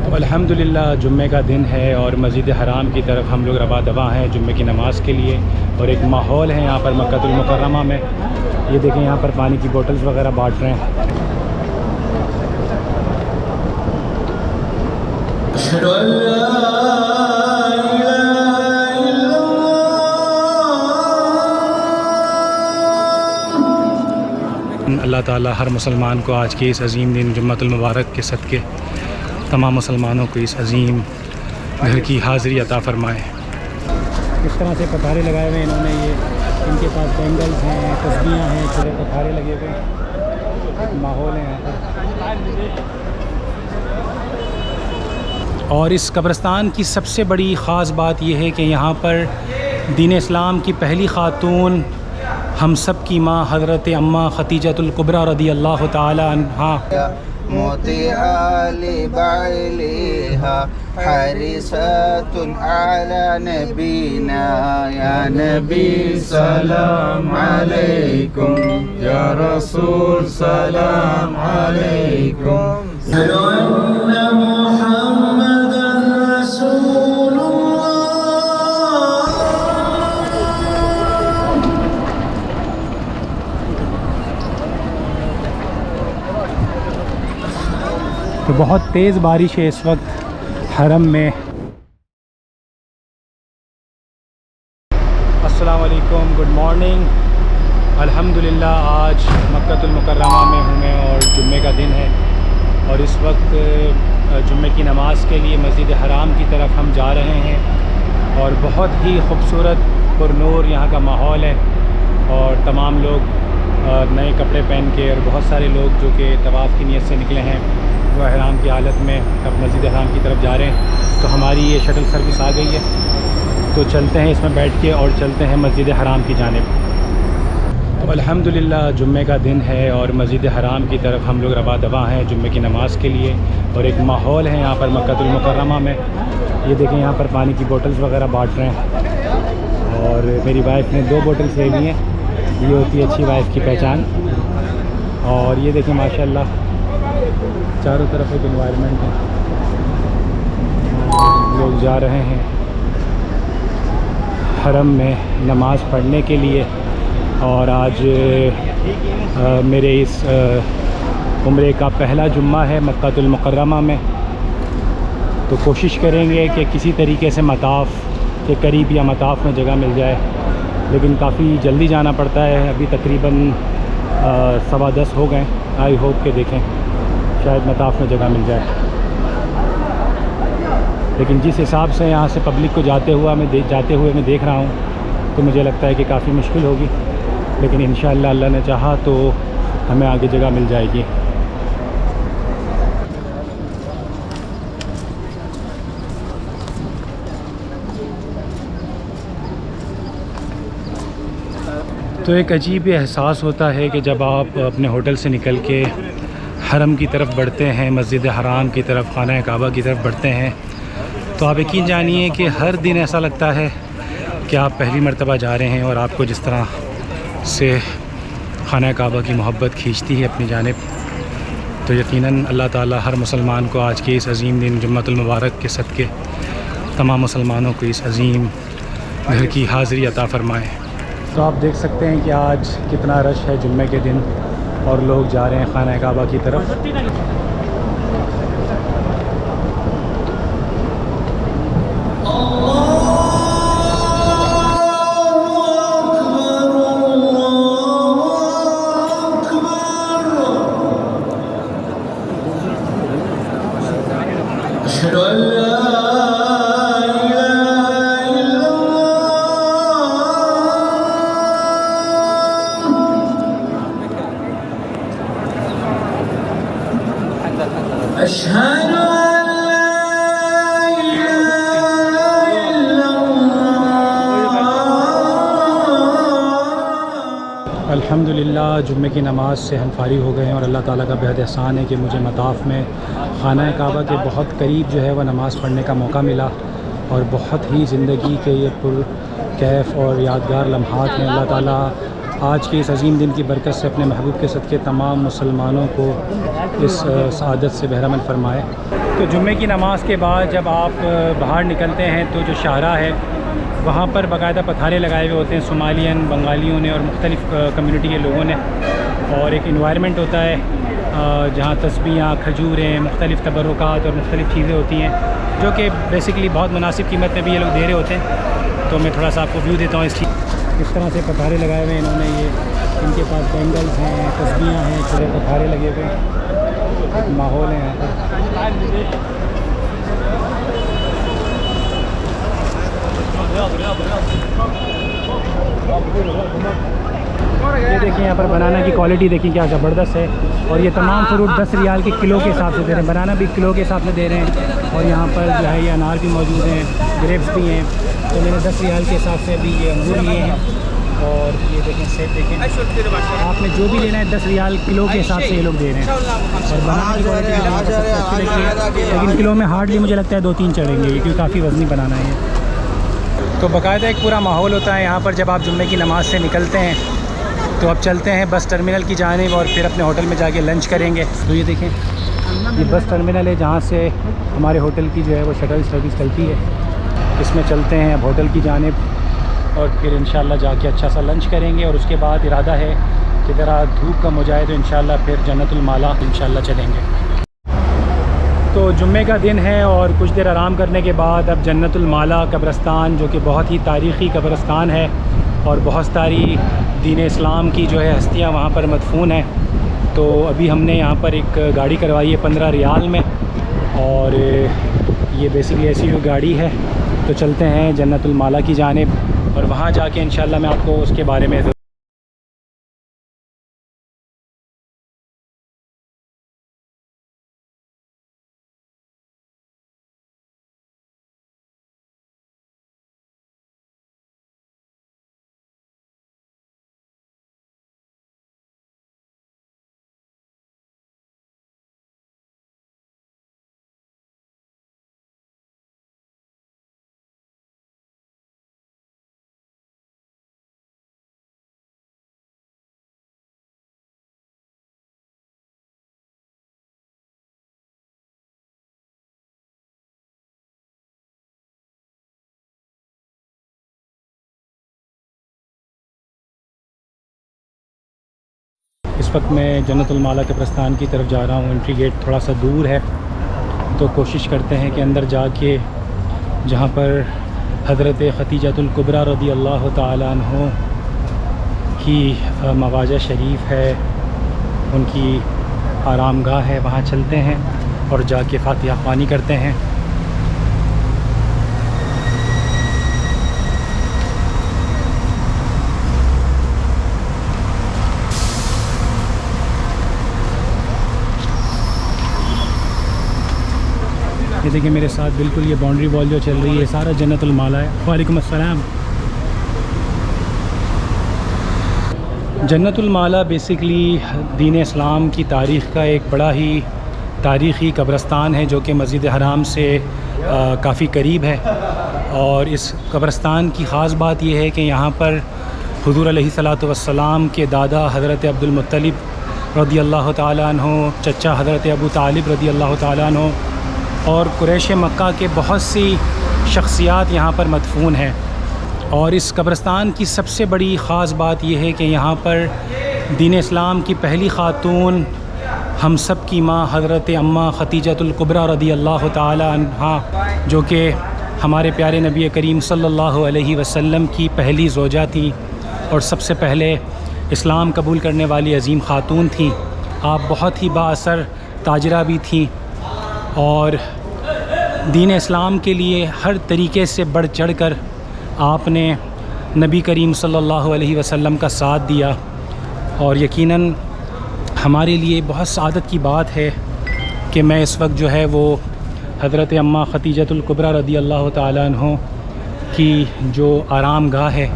तो अल्हम्दुलिल्लाह जुम्मे का दिन है और मस्जिद हराम की तरफ हम लोग रवा दवा हैं जुम्मे की नमाज़ के लिए। और एक माहौल है यहाँ पर मक्कातुल मुकर्रमा में। ये देखें यहाँ पर पानी की बोतल्स वगैरह बांट रहे हैं। अल्लाह ताला हर मुसलमान को आज के इस अज़ीम दिन जुम्मतुल मुबारक के सदक़े तमाम मुसलमानों को इस अज़ीम घर की हाज़िरी अता फ़रमाए। इस तरह से पठारे लगाए हुए इन्होंने, ये इनके पास बैंगल्स हैं, तस्बीहां हैं, छोटे पठारे लगे हुए हैं, माहौल है यहाँ पर। और इस कब्रिस्तान की सबसे बड़ी ख़ास बात यह है कि यहाँ पर दीन इस्लाम की पहली ख़ातून हम सब की माँ हज़रत अम्मा खतीजतुल कुबरा रदी अल्लाह ताला अन्हा हरिसतुन अला नबीना या नबी सलाम अलैकुम या रसूल सलाम अलैकुम अन्ना मुहम्मदन रसूलुल्लाह। तो बहुत तेज़ बारिश है इस वक्त हरम में। अस्सलाम वालेकुम, गुड मॉर्निंग। अल्हम्दुलिल्लाह आज मक्कातुल मुकर्रमा में हूँ मैं और जुम्मे का दिन है और इस वक्त जुम्मे की नमाज़ के लिए मस्जिद हराम की तरफ हम जा रहे हैं। और बहुत ही खूबसूरत पुरनूर यहाँ का माहौल है और तमाम लोग नए कपड़े पहन के और बहुत सारे लोग जो कि तवाफ़ की नीयत से निकले हैं वो एहराम की हालत में अब मस्जिद हराम की तरफ जा रहे हैं। तो हमारी ये शटल सर्विस आ गई है, तो चलते हैं इसमें बैठ के और चलते हैं मस्जिद हराम की जानिब। तो अल्हम्दुलिल्लाह जुम्मे का दिन है और मस्जिद हराम की तरफ हम लोग रवा दवा हैं जुम्मे की नमाज़ के लिए। और एक माहौल है यहाँ पर मक्कातुल मुकर्रमा में। ये देखें यहाँ पर पानी की बोतल्स वगैरह बांट रहे हैं और मेरी वाइफ ने 2 बोतल्स ले ली हैं। ये होती है अच्छी वाइफ की पहचान। और ये देखें माशाल्लाह चारों तरफ एक एनवायरनमेंट है, लोग जा रहे हैं हरम में नमाज़ पढ़ने के लिए। और आज मेरे इस उम्रे का पहला जुम्मा है मक्कातुल मुकर्रमा में। तो कोशिश करेंगे कि किसी तरीके से मताफ़ के करीब या मताफ़ में जगह मिल जाए, लेकिन काफ़ी जल्दी जाना पड़ता है। अभी तकरीबन 10:15 हो गए। आई होप के देखें शायद मताफ़ में जगह मिल जाए। लेकिन जिस हिसाब से यहाँ से पब्लिक को जाते हुए मैं देख रहा हूँ तो मुझे लगता है कि काफ़ी मुश्किल होगी, लेकिन इंशाअल्लाह अल्लाह ने चाहा तो हमें आगे जगह मिल जाएगी। तो एक अजीब एहसास होता है कि जब आप अपने होटल से निकल के हरम की तरफ बढ़ते हैं, मस्जिद हराम की तरफ, खाना काबा की तरफ बढ़ते हैं, तो आप यकीन जानिए कि हर दिन ऐसा लगता है कि आप पहली मर्तबा जा रहे हैं और आपको जिस तरह से खाना काबा की मोहब्बत खींचती है अपनी जानिब। तो यकीनन अल्लाह ताला हर मुसलमान को आज के इस अज़ीम दिन जुम्मतुल मुबारक के सदक़े तमाम मुसलमानों को इस अज़ीम घर की हाज़िरी अता फ़रमाए। तो आप देख सकते हैं कि आज कितना रश है जुम्मे के दिन और लोग जा रहे हैं खाना काबा की तरफ। अल्हम्दुलिल्लाह जुम्मे की नमाज़ से हम फ़ारिग हो गए हैं और अल्लाह ताला का बेहद एहसान है कि मुझे मताफ़ में खाना काबा के बहुत करीब जो है वह नमाज़ पढ़ने का मौका मिला। और बहुत ही ज़िंदगी के ये पुरकैफ़ और यादगार लम्हात हैं। अल्लाह ताला आज के इस अजीम दिन की बरकत से अपने महबूब के सदक़े तमाम मुसलमानों को इस सआदत से बहरामंद फरमाए। तो जुम्मे की नमाज़ के बाद जब आप बाहर निकलते हैं तो जो शाहरा है वहाँ पर बाकायदा पथारे लगाए हुए होते हैं सोमालियन, बंगालियों ने और मुख्तलिफ़ कम्युनिटी के लोगों ने, और एक इन्वायरमेंट होता है जहाँ तस्बीहां, खजूरें, मुख्तलिफ़ तबरुकात और मुख्तलिफ़ चीज़ें होती हैं जो कि बेसिकली बहुत मुनासिब कीमत में भी ये लोग दे रहे होते हैं। तो मैं थोड़ा सा आपको व्यू देता हूँ इस तरह से पथारे लगाए हुए हैं इन्होंने। ये इनके पास बैंगल्स हैं, तस्बीहां हैं, छोटे पथारे लगे हुए हैं, माहौल है यहाँ पर। ये देखिए यहाँ पर बनाना की क्वालिटी देखिए क्या ज़बरदस्त है, और ये तमाम फ्रूट 10 रियाल के किलो के हिसाब से दे रहे हैं। बनाना भी किलो के हिसाब से दे रहे हैं, और यहाँ पर जो है ये अनार भी मौजूद हैं, ग्रेप्स भी हैं। तो मैंने 10 रियाल के हिसाब से अभी ये अंगूर लिए हैं, और ये देखें सेब देखें। आपने जो भी लेना है 10 रियाल किलो के हिसाब से ये लोग दे रहे हैं। और बनाना की क्वालिटी सबसे अच्छी लगी है, लेकिन किलो में हार्डली मुझे लगता है 2-3 चढ़ेंगे क्योंकि काफ़ी वज़नी बनाना है। तो बाकायदा एक पूरा माहौल होता है यहाँ पर जब आप जुम्मे की नमाज़ से निकलते हैं। तो अब चलते हैं बस टर्मिनल की जानिब और फिर अपने होटल में जाके लंच करेंगे। तो ये देखें ये बस टर्मिनल है जहाँ से हमारे होटल की जो है वो शटल सर्विस चलती है। इसमें चलते हैं अब होटल की जानिब और फिर इंशाल्लाह जाके अच्छा सा लंच करेंगे, और उसके बाद इरादा है कि ज़रा धूप कम हो जाए तो इंशाल्लाह फिर जन्नतुल माला इंशाल्लाह चलेंगे। तो जुम्मे का दिन है और कुछ देर आराम करने के बाद अब जन्नतुल माला कब्रस्तान, जो कि बहुत ही तारीख़ी कब्रस्तान है और बहुत सारी दीन इस्लाम की जो है हस्तियाँ वहाँ पर मदफून हैं। तो अभी हमने यहाँ पर एक गाड़ी करवाई है 15 रियाल में, और ये बेसिकली ऐसी कोई गाड़ी है। तो चलते हैं जन्नतुल माला की जानिब और वहाँ जाके इंशाल्लाह मैं आपको उसके बारे में इस वक्त मैं जन्नतुल माला कब्रिस्तान की तरफ जा रहा हूँ। एंट्री गेट थोड़ा सा दूर है, तो कोशिश करते हैं कि अंदर जाके जहाँ पर हज़रत खतीजतुल कुबरा रदी अल्लाह ताला अन्हो की मवाजा शरीफ है, उनकी आरामगाह है, वहाँ चलते हैं और जाके फातिहा ख़्वानी करते हैं। ये देखिए मेरे साथ बिल्कुल ये बाउंड्री वॉल जो चल रही है सारा जन्नतुल माला है। वालेकुम अस्सलाम। जन्नतुल माला बेसिकली दीन इस्लाम की तारीख़ का एक बड़ा ही तारीख़ी कब्रस्तान है जो कि मस्जिद हराम से काफ़ी करीब है। और इस कब्रस्तान की ख़ास बात यह है कि यहाँ पर हुज़ूर अलैहिस्सलातु वस्सलाम के दादा हज़रत अब्दुल मुत्तलिब रदी अल्लाह ताला अन्हो, चचा हज़रत अबू तालिब रदी अल्लाह ताला अन्हो और कुरैश मक्का के बहुत सी शख्सियात यहाँ पर मदफून हैं। और इस कब्रस्तान की सबसे बड़ी ख़ास बात यह है कि यहाँ पर दीन इस्लाम की पहली ख़ातून हम सब की माँ हज़रत अम्मा खतीजतुल कुबरा रदी अल्लाह ताला अन्हा, जो कि हमारे प्यारे नबी करीम सल्लल्लाहु अलैहि वसल्लम की पहली ज़ौजा थी और सबसे पहले इस्लाम कबूल करने वाली अजीम ख़ातून थी। आप बहुत ही बाअसर ताजरा भी थी और दीन इस्लाम के लिए हर तरीके से बढ़ चढ़ कर आपने नबी करीम सल्लल्लाहु अलैहि वसल्लम का साथ दिया। और यकीनन हमारे लिए बहुत सआदत की बात है कि मैं इस वक्त जो है वो हज़रत अम्मा खतीजतुल कुबरा रदी अल्लाह ताला अन्हो की जो आरामगाह है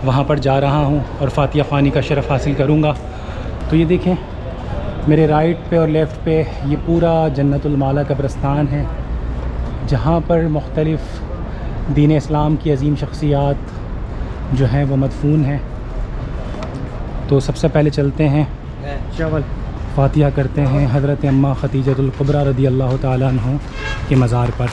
वहाँ पर जा रहा हूँ और फातिहा ख़्वानी का शरफ़ हासिल करूँगा। तो ये देखें मेरे राइट पे और लेफ़्ट पे ये पूरा जन्नतुल माला कब्रस्तान है जहाँ पर मुख्तलिफ़ दीन इस्लाम की अजीम शख्सियात जो हैं वो मदफून हैं। तो सबसे पहले चलते हैं फातिहा करते हैं हज़रत अम्मा खतीजतुल कुबरा रदी अल्लाह ताला अन्हा के मज़ार पर।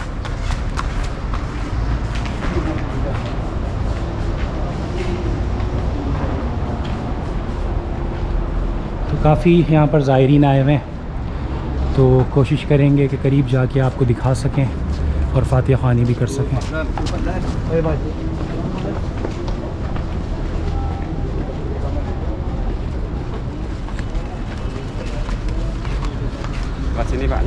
तो काफ़ी यहाँ पर ज़ायरीन आए हुए हैं, तो कोशिश करेंगे कि करीब जाके आपको दिखा सकें और फातिहा ख़वानी भी कर सकें।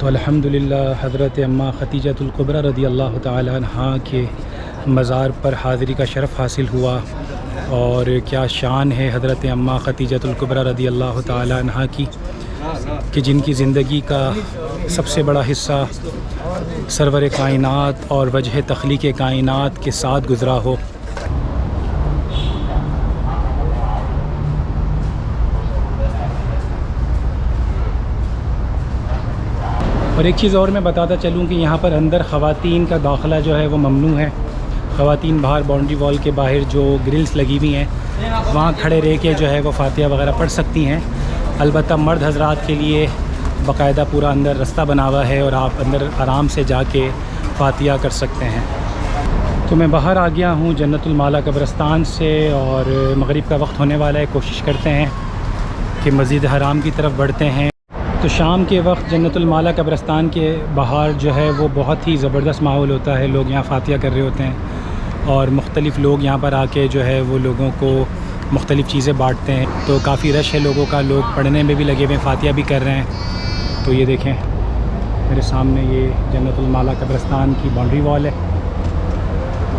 तो अल्हम्दुलिल्लाह हज़रत अम्मा खतीजतुल कुबरा रदी अल्लाह ताला अन्हा के मज़ार पर हाज़िरी का शरफ़ हासिल हुआ। और क्या शान है हज़रत अम्मा खतीजतुल कुबरा रदी अल्लाह ताला अन्हा की, कि जिनकी ज़िंदगी का सबसे बड़ा हिस्सा सरवर कायनात और वजह तख्लीक़ कायनात के साथ गुज़रा हो। और एक चीज़ और मैं बताता चलूँ कि यहाँ पर अंदर ख़वातीन का दाखिला जो है वो ममनू है। ख़वातीन बाहर बाउंड्री वॉल के बाहर जो ग्रिल्स लगी हुई हैं वहाँ खड़े रह के जो है वो फातिहा वगैरह पढ़ सकती हैं। अलबत्ता मर्द हज़रात के लिए बाकायदा पूरा अंदर रास्ता बना हुआ है और आप अंदर आराम से जाके फातिहा कर सकते हैं। तो मैं बाहर आ गया हूँ जन्नतुल माला कब्रिस्तान से और मगरिब का वक्त होने वाला है। कोशिश करते हैं कि मस्जिद हराम की तरफ बढ़ते हैं। तो शाम के वक्त जन्नतुल माला कब्रिस्तान के बाहर जो है वो बहुत ही ज़बरदस्त माहौल होता है। लोग यहाँ फातिहा कर रहे होते हैं और मुख्तलिफ़ लोग यहाँ पर आके जो है वो लोगों को मुख्तलिफ़ चीज़ें बांटते हैं। तो काफ़ी रश है लोगों का, लोग पढ़ने में भी लगे हुए हैं, फातिहा भी कर रहे हैं। तो ये देखें मेरे सामने ये जन्नतुल माला कब्रिस्तान की बाउंड्री वॉल है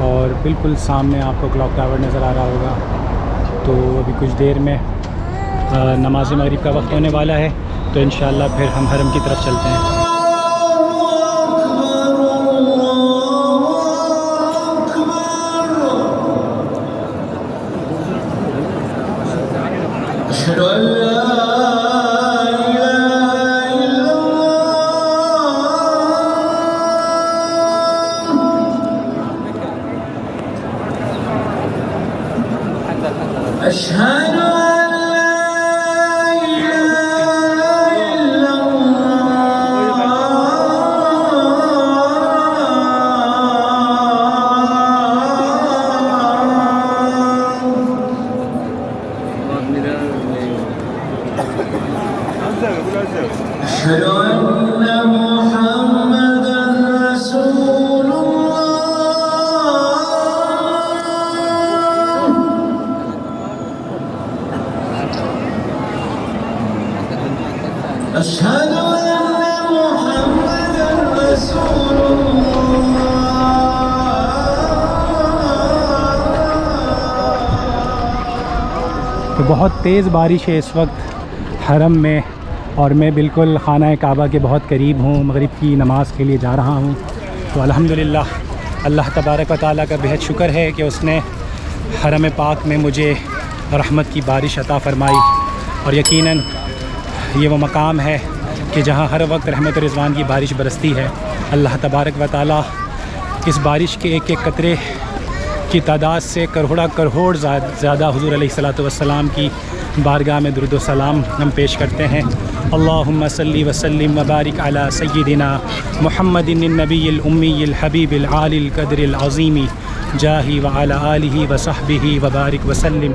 और बिल्कुल सामने आपको क्लॉक टावर नज़र आ रहा होगा। तो अभी कुछ देर में नमाज मगरिब का वक्त होने वाला है, तो इंशाअल्लाह फिर हम हरम की तरफ चलते हैं। तो बहुत तेज़ बारिश है इस वक्त हरम में और मैं बिल्कुल खाना काबा के बहुत करीब हूँ। मगरिब की नमाज़ के लिए जा रहा हूँ। तो अल्हम्दुलिल्लाह अल्लाह तबारक व तआला का बेहद शुक्र है कि उसने हरम पाक में मुझे रहमत की बारिश अता फ़रमाई। और यकीनन ये वो मकाम है कि जहाँ हर वक्त रहमत और रिज़वान की बारिश बरसती है। अल्लाह तबारक व तआला इस बारिश के एक एक कतरे की तादाद से करोड़ ज़्यादा हुज़ूर अलैहिस्सलातु वस्सलाम की बारगाह में दुरूद व सलाम हम पेश करते हैं। अल्लाहुम्मा सल्ली व सल्लिम व बारिक अला सय्यिदिना मुहम्मदिन नबिय्यिल उम्मिय्यिल हबीबिल आलिल क़द्रिल अज़ीमी जाही व अला आलिही व सहबिही व बारिक व सल्लिम।